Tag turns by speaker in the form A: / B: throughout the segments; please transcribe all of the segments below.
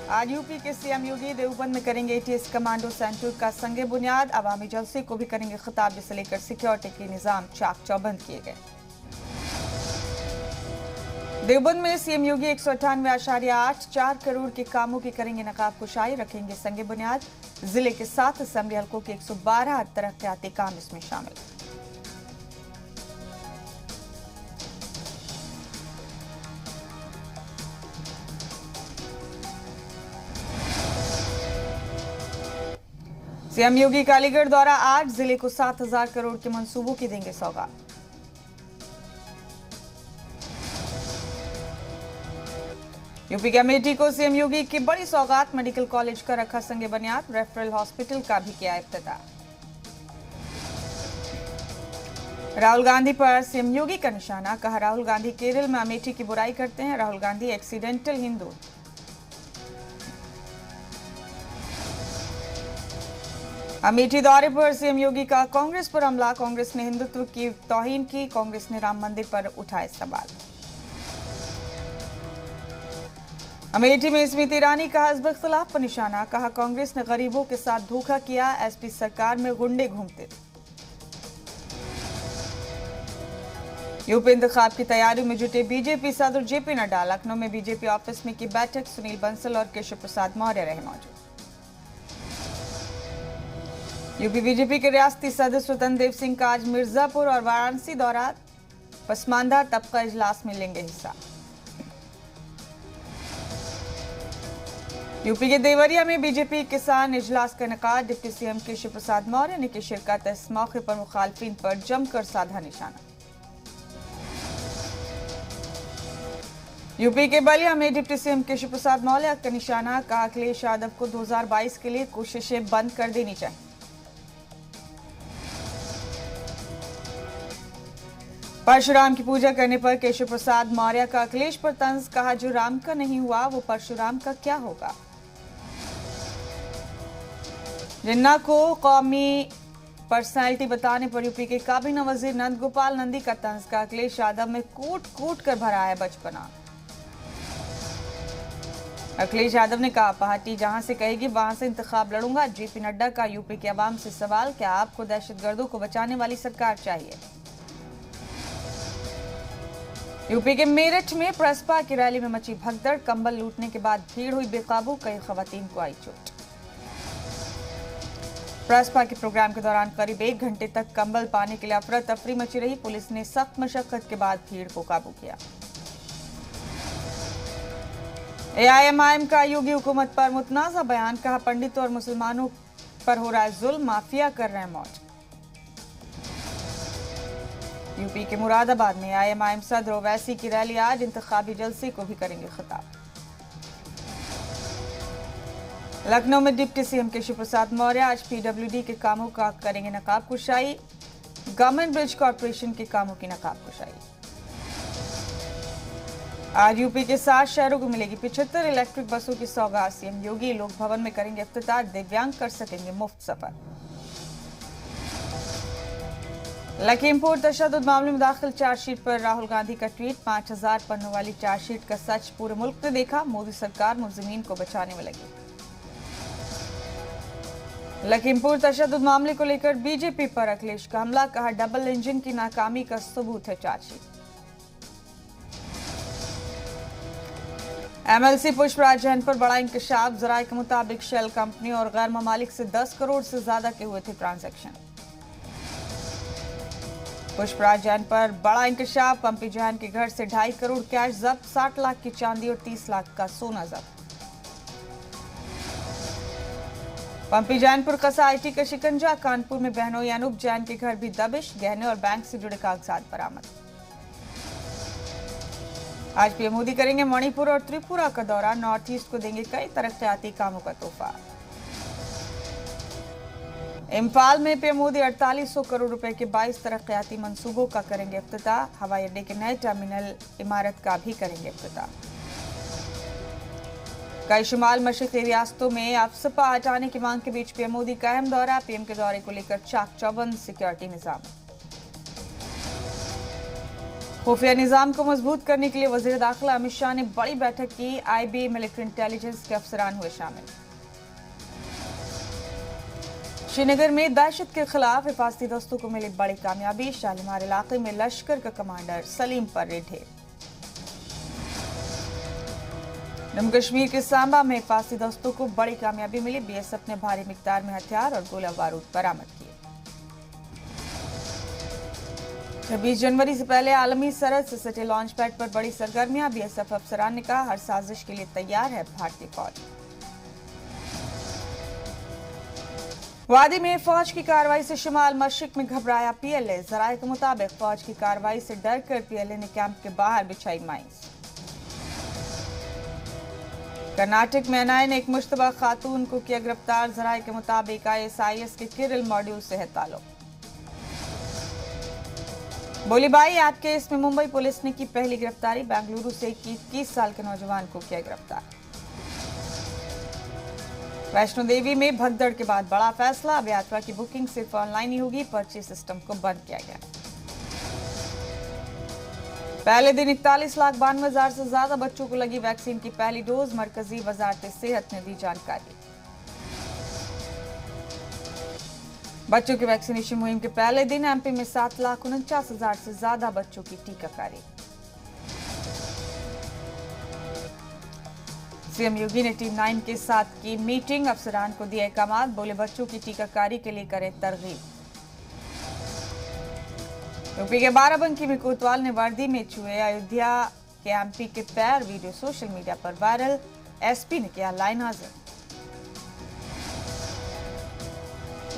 A: आज यूपी के सीएम योगी देवबंद में करेंगे एटीएस कमांडो सेंटर का संगे बुनियाद। अवामी जलसे को भी करेंगे खिताब, जिसे लेकर सिक्योरिटी के निजाम चाक चौबंद किए गए। देवबंद में सीएम योगी 198.84 करोड़ के कामों की करेंगे नकाब कुशाई, रखेंगे संगे बुनियाद। जिले के 7 असेंबली हल्कों के 112 तरक्याती काम इसमें शामिल। सीएम योगी का अलीगढ़ दौरा आज, जिले को 7,000 करोड़ के मंसूबों की देंगे सौगात। यूपी के अमेठी को सीएम योगी की बड़ी सौगात, मेडिकल कॉलेज का रखा संगे बुनियाद। रेफरल हॉस्पिटल का भी किया इफ्तिताह। राहुल गांधी पर सीएम योगी का निशाना, कहा राहुल गांधी केरल में अमेठी की बुराई करते हैं। राहुल गांधी एक्सीडेंटल हिंदू। अमेठी दौरे पर सीएम योगी का कांग्रेस पर हमला, कांग्रेस ने हिंदुत्व की तौहीन की, कांग्रेस ने राम मंदिर पर उठाए सवाल। अमेठी में स्मृति ईरानी का हिज़्ब इख्तिलाफ पर निशाना, कहा कांग्रेस ने गरीबों के साथ धोखा किया, एसपी सरकार में गुंडे घूमते थे। यूपी इंतखाब की तैयारी में जुटे बीजेपी सदर जेपी नड्डा, लखनऊ में बीजेपी ऑफिस में की बैठक, सुनील बंसल और केशव प्रसाद मौर्य रहे मौजूद। यूपी बीजेपी के रियासती सदस्य स्वतंत्र देव सिंह का आज मिर्जापुर और वाराणसी दौरा, पसमानदा तबका इजलास में लेंगे हिस्सा। यूपी के देवरिया में बीजेपी किसान इजलास का इनेकाद, डिप्टी सीएम केशव प्रसाद मौर्य ने की शिरकत। इस मौके पर मुखालफिन पर जमकर साधा निशाना। यूपी के बलिया में डिप्टी सीएम केशव प्रसाद मौर्य का निशाना, कहा अखिलेश यादव को 2022 के लिए कोशिशें बंद कर देनी चाहिए। परशुराम की पूजा करने पर केशव प्रसाद मौर्य का अखिलेश पर तंज, कहा जो राम का नहीं हुआ वो परशुराम का क्या होगा। जिन्ना को कौमी पर्सनैलिटी बताने पर यूपी के काबीना वजीर नंद गोपाल नंदी का तंज, का अखिलेश यादव में कूट कूट कर भरा है बचपना। अखिलेश यादव ने कहा पार्टी जहां से कहेगी वहां से इंतखाब लड़ूंगा। जेपी नड्डा का यूपी के अवाम से सवाल, क्या आपको दहशतगर्दों को बचाने वाली सरकार चाहिए। यूपी के मेरठ में प्रसपा की रैली में मची भगदड़, कंबल लूटने के बाद भीड़ हुई बेकाबू, कई खवातीन को आई चोट। प्रसपा के प्रोग्राम के दौरान करीब 1 घंटे तक कंबल पाने के लिए अफरा तफरी मची रही, पुलिस ने सख्त मशक्कत के बाद भीड़ को काबू किया। एआईएमआईएम का योगी हुकूमत पर मुतनाज़ा बयान, कहा पंडितों और मुसलमानों पर हो रहा है जुल्म, माफिया कर रहे हैं मौज। यूपी के मुरादाबाद में एआईएमआईएम सदर ओवैसी की रैली आज, इंतखाबी जलसे को भी करेंगे खिताब। लखनऊ में डिप्टी सीएम केशव प्रसाद मौर्य आज पीडब्ल्यूडी के कामों का करेंगे नकाब कुशाई, गवर्नमेंट ब्रिज कॉर्पोरेशन के कामों की नकाब कुशाई। आज यूपी के 7 शहरों को मिलेगी 75 इलेक्ट्रिक बसों की सौगात। सीएम योगी लोक भवन में करेंगे इफ्तिताह, दिव्यांग कर सकेंगे मुफ्त सफर। लखीमपुर तशद्दुद मामले में दाखिल चार्जशीट पर राहुल गांधी का ट्वीट, 5000 पन्नों वाली चार्जशीट का सच पूरे मुल्क ने देखा, मोदी सरकार मुलजिमीन को बचाने में लगी। लखीमपुर तशद्दुद मामले को लेकर बीजेपी पर अखिलेश का हमला, कहा डबल इंजन की नाकामी का सबूत है चार्जशीट। एमएलसी पुष्पराज जैन पर बड़ा इंकशाफ, जराये के मुताबिक शेल कंपनी और गैर ममालिक से 10 करोड़ से ज्यादा के हुए थे ट्रांजैक्शन। पुष्पराज जैन पर बड़ा इंकशाफ, पंपी जैन के घर से 2.5 करोड़ कैश जब्त, 60 लाख की चांदी और 30 लाख का सोना जब्त। पंपी जैन पर कसा आईटी का शिकंजा, कानपुर में बहनोई अनूप जैन के घर भी दबिश, गहने और बैंक से जुड़े कागजात बरामद। आज पीएम मोदी करेंगे मणिपुर और त्रिपुरा का दौरा, नॉर्थ ईस्ट को देंगे कई तरक्याती कामों का तोहफा। इम्फाल में पीएम मोदी 4800 करोड़ रुपए के 22 तरक्याती मंसूबों का करेंगे इफ्तिताह, हवाई अड्डे के नए टर्मिनल इमारत का भी करेंगे इफ्तिताह। कई शुमाल मशरक़ी रियासतों में अफसपा हटाने की मांग के बीच पीएम मोदी का अहम दौरा, पीएम के दौरे को लेकर चाक चौबंद सिक्योरिटी निजाम। खुफिया निजाम को मजबूत करने के लिए वजीर दाखिला अमित शाह ने बड़ी बैठक की। आईबी मिलिट्री इंटेलिजेंस के अफसरान हुए शामिल। श्रीनगर में दहशत के खिलाफ हिफाजती दस्तों को मिली बड़ी कामयाबी। शालीमार इलाके में लश्कर का कमांडर सलीम पर रेड है। जम्मू कश्मीर के सांबा में हिफाजती दस्तों को बड़ी कामयाबी मिली। बीएसएफ ने भारी मिकदार में हथियार और गोला बारूद बरामद किए। 26 जनवरी से पहले आलमी सरहद से सटे लॉन्च पैड पर बड़ी सरगर्मियां। बीएसएफ अफसरान ने कहा, हर साजिश के लिए तैयार है भारतीय फौज। वादी में फौज की कार्रवाई से शुमाल मशरिक में घबराया पीएलए। जराये के मुताबिक फौज की कार्रवाई से डरकर पीएलए ने कैंप के बाहर बिछाई माइंस। कर्नाटक में एनआईए ने एक मुश्तबा खातून को किया गिरफ्तार। जराये के मुताबिक आईएसआईएस के किरल मॉड्यूल से है ताल्लुक। बोलीबाई ऐप केस में मुंबई पुलिस ने की पहली गिरफ्तारी। बेंगलुरु से 21 साल के नौजवान को किया गिरफ्तार। वैष्णो देवी में भगदड़ के बाद बड़ा फैसला। अब यात्रा की बुकिंग सिर्फ ऑनलाइन ही होगी। पर्ची सिस्टम को बंद किया गया। पहले दिन 41,92,000 से ज्यादा बच्चों को लगी वैक्सीन की पहली डोज। मरकजी वजारत सेहत ने दी जानकारी। बच्चों की वैक्सीनेशन मुहिम के पहले दिन एमपी में 7,49,000 से ज्यादा बच्चों की टीकाकारी। सीएम योगी ने टीम 9 के साथ की मीटिंग। अफसरान को दिए अहकाम। बोले, बच्चों की टीकाकारी के लिए करें तरगीब। यूपी के बाराबंकी में कोतवाल ने वर्दी में छुए अयोध्या के एमपी के पैर। वीडियो सोशल मीडिया पर वायरल। एसपी ने किया लाइन हाजिर।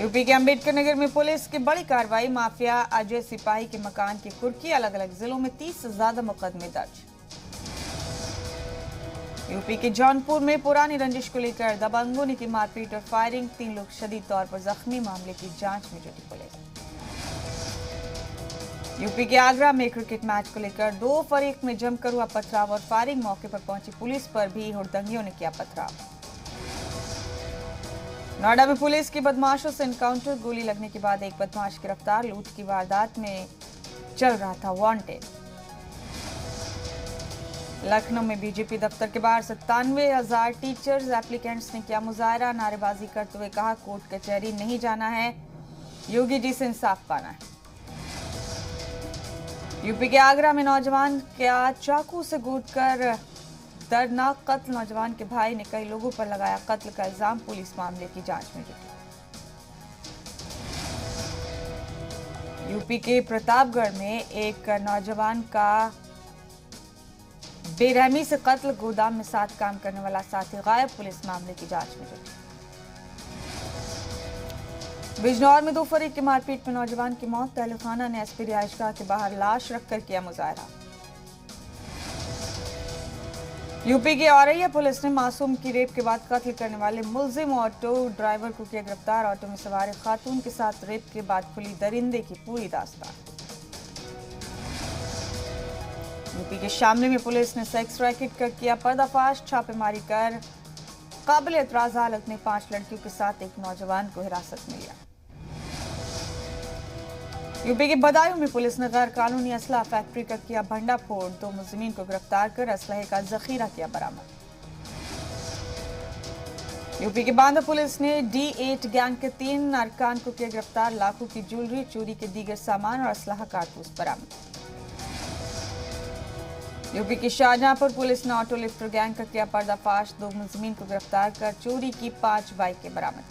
A: यूपी के अंबेडकर नगर में पुलिस की बड़ी कार्रवाई। माफिया अजय सिपाही के मकान की कुर्की। अलग अलग जिलों में 30 से ज्यादा मुकदमे दर्ज। यूपी के जौनपुर में पुरानी रंजिश को लेकर दबंगों ने की मारपीट और फायरिंग। 3 लोग शदीद तौर पर जख्मी। मामले की जांच में जुटी पुलिस। यूपी के आगरा में क्रिकेट मैच को लेकर 2 फरीक में जमकर हुआ पथराव और फायरिंग। मौके पर पहुंची पुलिस पर भी हुड़दंगियों ने किया पथराव। नोएडा में पुलिस की बदमाशों से एनकाउंटर। गोली लगने के बाद एक बदमाश गिरफ्तार। लूट की वारदात में चल रहा था वांटेड। लखनऊ में बीजेपी दफ्तर के बाहर 97,000 टीचर्स एप्लीकेंट्स ने किया मुजाहरा। नारेबाजी करते हुए कहा, कोर्ट कचहरी नहीं जाना है, योगी जी से इंसाफ पाना है। यूपी के आगरा में नौजवान का चाकू से कूटकर दर्दनाक कत्ल। नौजवान के भाई ने कई लोगों पर लगाया कत्ल का इल्जाम। पुलिस मामले की जांच में जुटी। यूपी के प्रतापगढ़ में एक नौजवान का बेरहमी से कत्ल। गोदाम में साथ काम करने वाला साथी गायब। पुलिस मामले की जांच में जुटी। बिजनौर में 2 फरीक की मारपीट में नौजवान की मौत। तहलखाना ने एसपी रिहायशगाह के बाहर लाश रखकर किया मुजाहरा। यूपी के औरैया पुलिस ने मासूम की रेप के बाद कत्ल करने वाले मुलजिम ऑटो ड्राइवर को किया गिरफ्तार। ऑटो में सवार खातून के साथ रेप के बाद खुली दरिंदे की पूरी दास्तान। यूपी के शामली में पुलिस ने सेक्स रैकेट का किया पर्दाफाश। छापेमारी कर काबिल एतराज हालत में 5 लड़कियों के साथ एक नौजवान को हिरासत में लिया। यूपी के बदायूं में पुलिस ने गैर कानूनी असला फैक्ट्री का किया भंडाफोड़। 2 मुलजिमीन को गिरफ्तार कर असलहे का जखीरा किया बरामद। यूपी के बांदा पुलिस ने D8 गैंग के 3 अरकान को किया गिरफ्तार। लाखों की ज्वेलरी, चोरी के दीगर सामान और असलहा कारतूस बरामद। यूपी की शाहजहांपुर पुलिस ने ऑटो लिफ्टर गैंग का किया पर्दाफाश। 2 मुलजिमीन को गिरफ्तार कर चोरी की 5 बाइकें बरामद।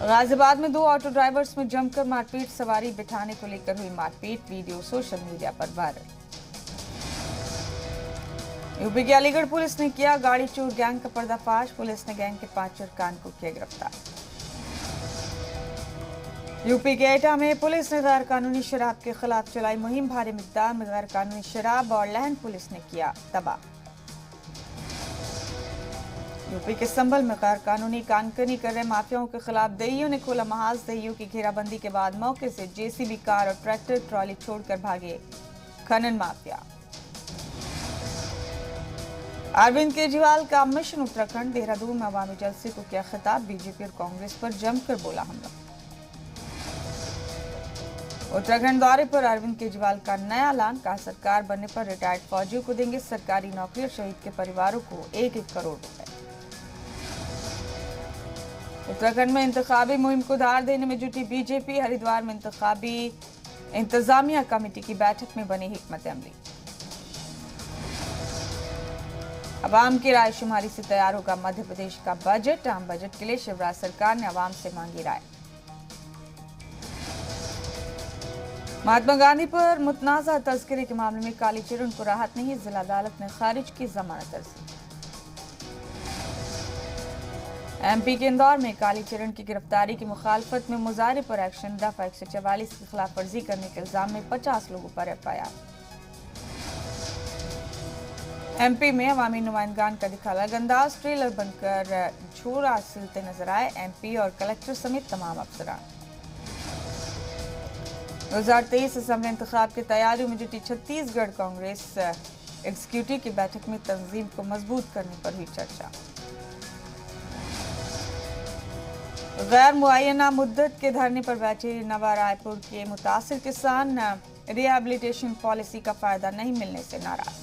A: गाजियाबाद में 2 ऑटो ड्राइवर्स में जमकर मारपीट। सवारी बिठाने को लेकर हुई मारपीट। वीडियो सोशल मीडिया पर वायरल। यूपी की अलीगढ़ पुलिस ने किया गाड़ी चोर गैंग का पर्दाफाश। पुलिस ने गैंग के 5 अरकान को किया गिरफ्तार। यूपी के एटा में पुलिस ने गैर कानूनी शराब के खिलाफ चलाई मुहिम। भारी मिकदार में गैर कानूनी शराब और लहन पुलिस ने किया तबाह। यूपी के संभल में गैर कानूनी कानकनी कर रहे माफियाओं के खिलाफ दहियों ने खोला महाज। दहियों की घेराबंदी के बाद मौके से जेसीबी कार और ट्रैक्टर ट्रॉली छोड़कर भागे खनन माफिया। अरविंद केजरीवाल का मिशन उत्तराखंड। देहरादून में अवामी जलसे को किया खिताब। बीजेपी और कांग्रेस पर जमकर बोला हमला। उत्तराखंड दौरे पर अरविंद केजरीवाल का नया ऐलान, कहा सरकार बनने पर रिटायर्ड फौजियों को देंगे सरकारी नौकरी और शहीद के परिवारों को 1-1 करोड़ रुपए। उत्तराखंड में इंतखाबी मुहिम को धार देने में जुटी बीजेपी, हरिद्वार में इंतखाबी इंतजामिया कमेटी की बैठक में बनी हिकमत अमली। अवाम की राय शुमारी से तैयार होगा मध्य प्रदेश का बजट, आम बजट के लिए शिवराज सरकार ने अवाम से मांगी राय। महात्मा गांधी पर मुतनाज़ा तस्करे के मामले में कालीचरण को राहत नहीं, जिला अदालत ने खारिज की जमानत अर्जी। एमपी के इंदौर में कालीचरण की गिरफ्तारी की मुखालफत में मुजाहरे पर एक्शन, दफा 144 की खिलाफ वर्जी करने के इल्जाम में 50 लोगों पर एफआईआर। एमपी में अवामी नुमाइंदगान का दिखा अलग अंदाज, ट्रेलर बनकर छोरा सिलते नजर आए एमपी और कलेक्टर समेत तमाम अफसरान। 2023 असेंबली इंतखाब की तैयारियों में जुटी छत्तीसगढ़ कांग्रेस एग्जीक्यूटिव की बैठक में तंजीम को मजबूत करने पर हुई चर्चा। गैर मुअय्यना मुद्दत के धरने पर बैठे नवा रायपुर के मुतासिर किसान रिहैबिलिटेशन पॉलिसी का फायदा नहीं मिलने से नाराज।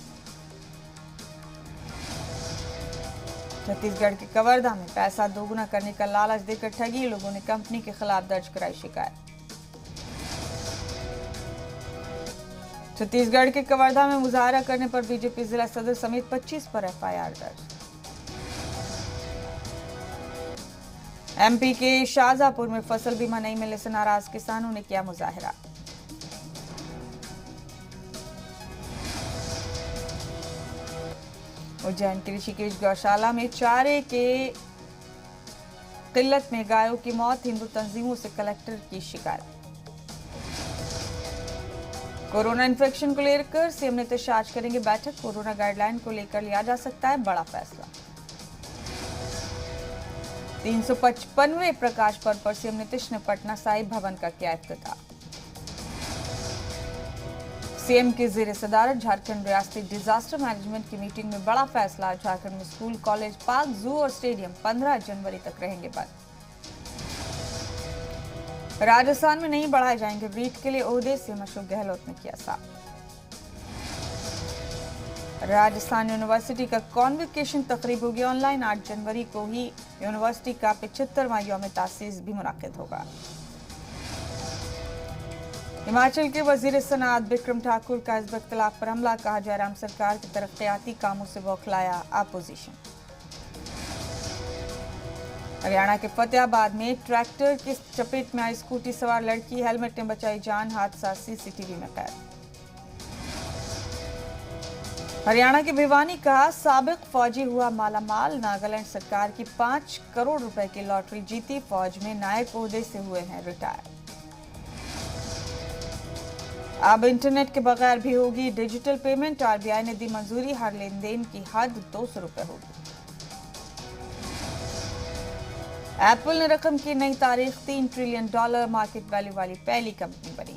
A: छत्तीसगढ़ के कवर्धा में पैसा दोगुना करने का लालच देकर ठगी, लोगों ने कंपनी के खिलाफ दर्ज कराई शिकायत। छत्तीसगढ़ के कवर्धा में मुजाहरा करने पर बीजेपी जिला सदर समेत 25 पर एफआईआर दर्ज। एमपी के शाहजहांपुर में फसल बीमा नहीं मिलने से नाराज किसानों ने किया मुजाहरा। उज्जैन के ऋषिकेश गौशाला में चारे के किल्लत में गायों की मौत, हिंदू तंजीमों से कलेक्टर की शिकायत। कोरोना इन्फेक्शन को लेकर सीएम नीतीश आज करेंगे बैठक, कोरोना गाइडलाइन को लेकर लिया जा सकता है बड़ा फैसला। 355वें प्रकाश पर्व पर सीएम नीतीश ने पटना साहिब भवन का किया इफ्तिताह। सीएम की ज़ेर सदारत झारखंड रियासती डिजास्टर मैनेजमेंट की मीटिंग में बड़ा फैसला, झारखंड में स्कूल, कॉलेज, पार्क, जू और स्टेडियम 15 जनवरी तक रहेंगे बंद। राजस्थान में नहीं बढ़ाए जाएंगे रीट के लिए ओहदे, सीएम अशोक गहलोत ने किया साफ। राजस्थान यूनिवर्सिटी का कॉन्वोकेशन तकरीब होगी ऑनलाइन, 8 जनवरी को ही यूनिवर्सिटी का 75वां यौम तासीस भी मुनाकिद होगा। हिमाचल के वजीर सनात बिक्रम ठाकुर का हिज़्ब इख्तिलाफ पर हमला, कहा जयराम सरकार के तरक्याती कामों से बौखलाया अपोजिशन। हरियाणा के फतेहाबाद में ट्रैक्टर की चपेट में आई स्कूटी सवार लड़की, हेलमेट ने बचाई जान, हादसा सीसीटीवी में कैद। हरियाणा के भिवानी का साबिक फौजी हुआ मालामाल, नागालैंड सरकार की 5 करोड़ रुपए की लॉटरी जीती, फौज में नायक ओहदे से हुए हैं रिटायर। अब इंटरनेट के बगैर भी होगी डिजिटल पेमेंट, आरबीआई ने दी मंजूरी, हर लेन देन की हद 200 रुपए होगी। एप्पल ने रकम की नई तारीख, $3 ट्रिलियन मार्केट वैल्यू वाली पहली कंपनी बनी।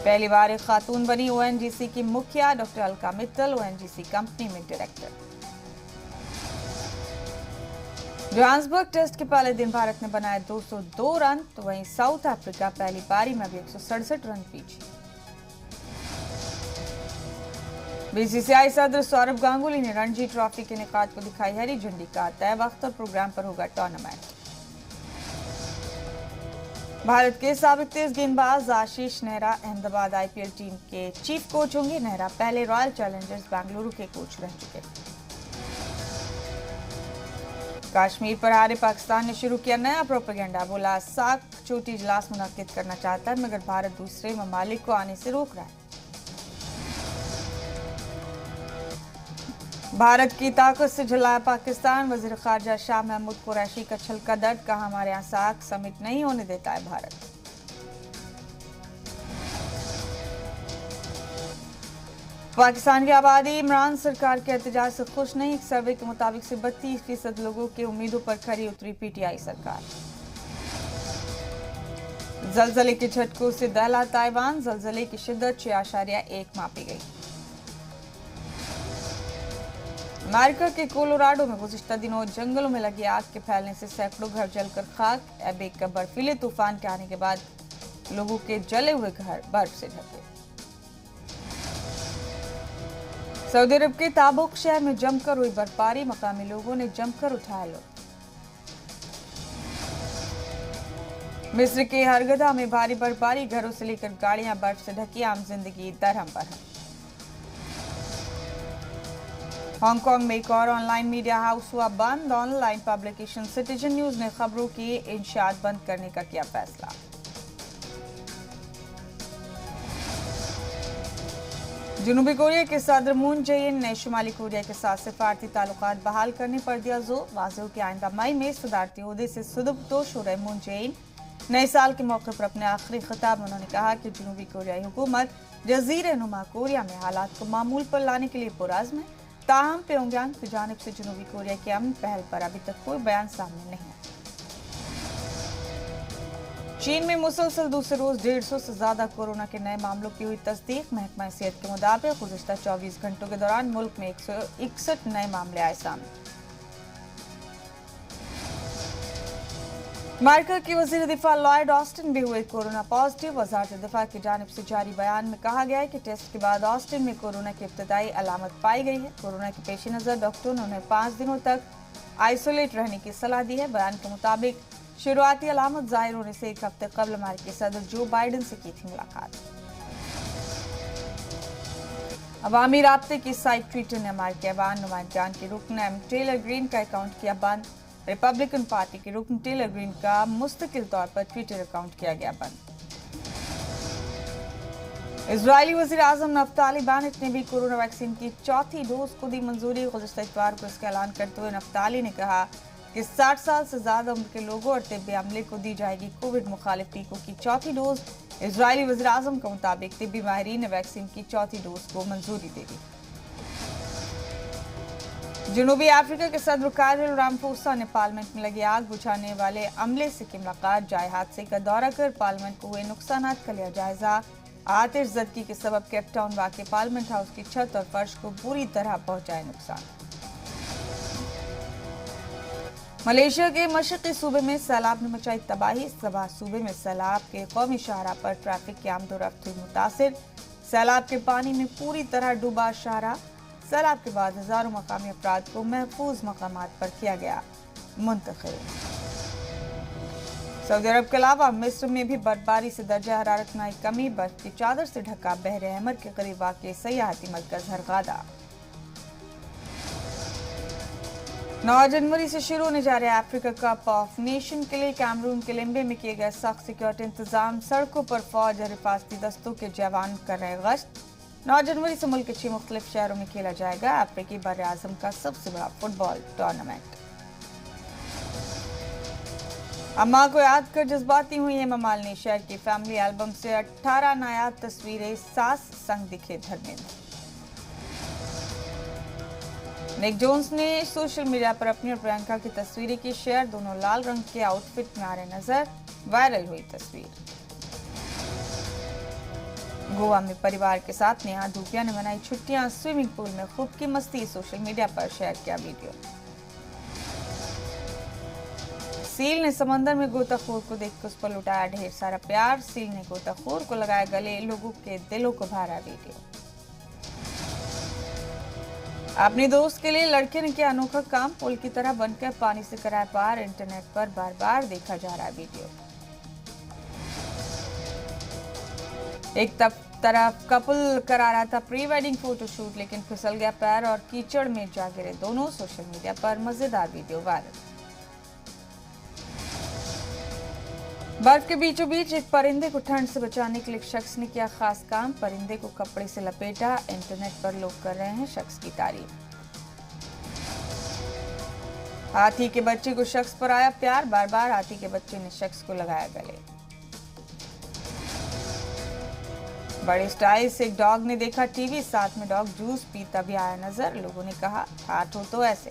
A: पहली बार एक खातून बनी ओएनजीसी की मुखिया, doctor Alka Mittal ONGC company में डायरेक्टर। जोहान्सबर्ग टेस्ट के पहले दिन भारत ने बनाए 202 रन, तो वहीं साउथ अफ्रीका पहली पारी में भी 167 रन पीछे। बीसीसीआई सदर सौरभ गांगुली ने रणजी ट्रॉफी के निकात को दिखाई हरी झंडी, का तय वक्त और प्रोग्राम पर होगा टूर्नामेंट। भारत के साबिक तेज गेंदबाज आशीष नेहरा अहमदाबाद आईपीएल टीम के चीफ कोच होंगे। नेहरा पहले रॉयल चैलेंजर्स बेंगलुरु के कोच रह चुके। कश्मीर पर हारे पाकिस्तान ने शुरू किया नया प्रोपेगेंडा, बोला साक चोटी इजलास मुनक्किद करना चाहता है, मगर भारत दूसरे ममालिक को आने से रोक रहा है। भारत की ताकत से झुलाया पाकिस्तान, वजीर खारजा शाह महमूद कुरैशी का छलका दर्द, कहा हमारे यहाँ साख समिट नहीं होने देता है भारत। पाकिस्तान की आबादी इमरान सरकार के एहतजाज से खुश नहीं, एक सर्वे के मुताबिक 32% लोगों की उम्मीदों पर खरी उतरी पीटीआई सरकार। जलजले के झटकों से दहला ताइवान, जलजले की शिद्दत 6.1 मापी गई। अमेरिका के कोलोराडो में गुज़िश्ता दिनों जंगलों में लगी आग के फैलने से सैकड़ों घर जलकर खाक। अब एक बर्फीले तूफान के आने के बाद लोगों के जले हुए घर बर्फ से ढके। सऊदी अरब के ताबुक शहर में जमकर हुई बर्फबारी, मकामी लोगों ने जमकर उठाया लुत्फ। मिस्र के हरगदा में भारी बर्फबारी, घरों से लेकर गाड़ियां बर्फ से ढकी, आम जिंदगी दरहम बरहम। हांगकांग में एक और ऑनलाइन मीडिया हाउस हुआ बंद। ऑनलाइन पब्लिकेशन सिटीजन न्यूज ने खबरों की इंशात बंद करने का किया फैसला। जनूबी कोरिया के सदर मून जे-इन ने शुमाली कोरिया के साथ सिफारती ताल्लुकात बहाल करने पर दिया जोर। वाज़ेह के आइंदा मई में सदारती ओहदे से सुदबदोश हो रहे मून जे-इन नए साल के मौके पर अपने आखिरी खिताब में उन्होंने कहा कि जनूबी कोरियाई हुकूमत जजीरे नुमा कोरिया में हालात को मामूल पर लाने के लिए पुरअज़्म है। ताहम प्योंगयांग की जानिब से जनूबी कोरिया के अमन पहल पर अभी तक कोई बयान सामने नहीं है। चीन में मुसलसल दूसरे रोज 150 से ज्यादा कोरोना के नए मामलों की हुई तस्दीक। महकमा सेहत के मुताबिक गुज़िश्ता 24 घंटों के दौरान मुल्क में 161 नए मामले आए सामने। अमेरिका की वज़ीर दिफा लॉयड ऑस्टिन भी हुए कोरोना पॉजिटिव। वज़ारत दिफा की जानिब से जारी बयान में कहा गया है कि टेस्ट के बाद ऑस्टिन में कोरोना की इब्तदाई अलामत पाई गई है। कोरोना के पेश नज़र डॉक्टरों ने उन्हें 5 दिनों तक आइसोलेट रहने की सलाह दी है। बयान के मुताबिक शुरुआती अलामत जाहिर होने से 1 हफ्ते कबल अमेरिकी सदर जो बाइडन से की थी मुलाकात। अवामी राब्ते की साइट ट्विटर ने अमेरिकी अवान नुमाइंदगान के रुकन एम टेलर ग्रीन का अकाउंट किया बंद। रिपब्लिकन पार्टी के रुकन टेलर ग्रीन का मुस्तकिल तौर पर ट्विटर अकाउंट किया गया बंद। इजरायली वज़ीर आज़म नफ्ताली बेनेट ने भी कोरोना वैक्सीन की चौथी डोज को दी मंजूरी। गुज़िश्ता इतवार को इसका ऐलान करते हुए नफ्ताली ने कहा कि 60 साल से ज्यादा उम्र के लोगों और तिब्बी अमले को दी जाएगी कोविड मुखालिफ टीकों की चौथी डोज। इजरायली वज़ीर आज़म के मुताबिक तिब्बी माहिरीन ने वैक्सीन की चौथी डोज को मंजूरी दे दी। जनूबी अफ्रीका के सदर कायरल रामफोसा ने पार्लियामेंट में लगी आग बुझाने वाले अमले से की मुलाकात। जाए हादसे का दौरा कर पार्लियामेंट को हुए नुकसान का लिया जायजा। आतिशज़दगी के सबब केपटाउन वाक़ पार्लियामेंट हाउस की छत और फर्श को बुरी तरह पहुंचाए नुकसान। मलेशिया के मशरक़ी सूबे में सैलाब ने मचाई तबाही। सबा सूबे में सैलाब के कौमी शाहरा पर ट्रैफिक की आमदोरफ्त हुई मुतासिर। सैलाब के पानी में पूरी तरह डूबा शाहरा। सैलाब के बाद हजारों मकामी अफराद को महफूज मकामात पर किया गया मुंतकिल। सऊदी अरब के अलावा मिस्र में भी बर्फबारी से दर्जा हरारत में आई कमी। बर्फ की चादर से ढका बहरे अहमर के करीब वाक़ सयाहती मरकज हरगादा। 9 जनवरी से शुरू होने जा रहे अफ्रीका कप ऑफ नेशन के लिए कैमरून के लिम्बे में किए गए सख्त सिक्योरिटी इंतजाम। सड़कों पर फौज और हिफाजती दस्तों के जवान कर रहे गश्त। 9 जनवरी से मुल्क के 6 मुख्तलिफ शहरों में खेला जाएगा अफ्रीकी बर आज़म का सबसे बड़ा फुटबॉल टूर्नामेंट। अम्मा को याद कर जज्बाती हुई हेमा मालिनी। शहर की फैमिली एल्बम से 18 नायाब तस्वीरें। सास संग दिखे धर्मेंद्र। निक जोन्स ने सोशल मीडिया पर अपनी और प्रियंका की तस्वीरें की शेयर। दोनों लाल रंग के आउटफिट में आ रहे नजर। वायरल हुई तस्वीर। गोवा में परिवार के साथ नेहा धूपिया ने मनाई छुट्टियां। स्विमिंग पूल में खूब की मस्ती। सोशल मीडिया पर शेयर किया वीडियो। सील ने समंदर में गोताखोर को देखकर उस पर लुटाया ढेर सारा प्यार। सील ने गोताखोर को लगाया गले। लोगों के दिलों को भरा वीडियो। अपनी दोस्त के लिए लड़के ने किया अनोखा काम। पुल की तरह बनकर पानी से कराया पार। इंटरनेट पर बार बार देखा जा रहा है वीडियो। एक तरफ कपल करा रहा था प्री वेडिंग फोटोशूट, लेकिन फिसल गया पैर और कीचड़ में जा गिरे दोनों। सोशल मीडिया पर मजेदार वीडियो वायरल। बर्फ के बीचों बीच एक परिंदे को ठंड से बचाने के लिए एक शख्स ने किया खास काम। परिंदे को कपड़े से लपेटा। इंटरनेट पर लोग कर रहे हैं शख्स की तारीफ। हाथी के बच्चे को शख्स पर आया प्यार। बार बार हाथी के बच्चे ने शख्स को लगाया गले। बड़े स्टाइल से एक डॉग ने देखा टीवी। साथ में डॉग जूस पीता भी आया नजर। लोगों ने कहा ठाठ हो तो ऐसे।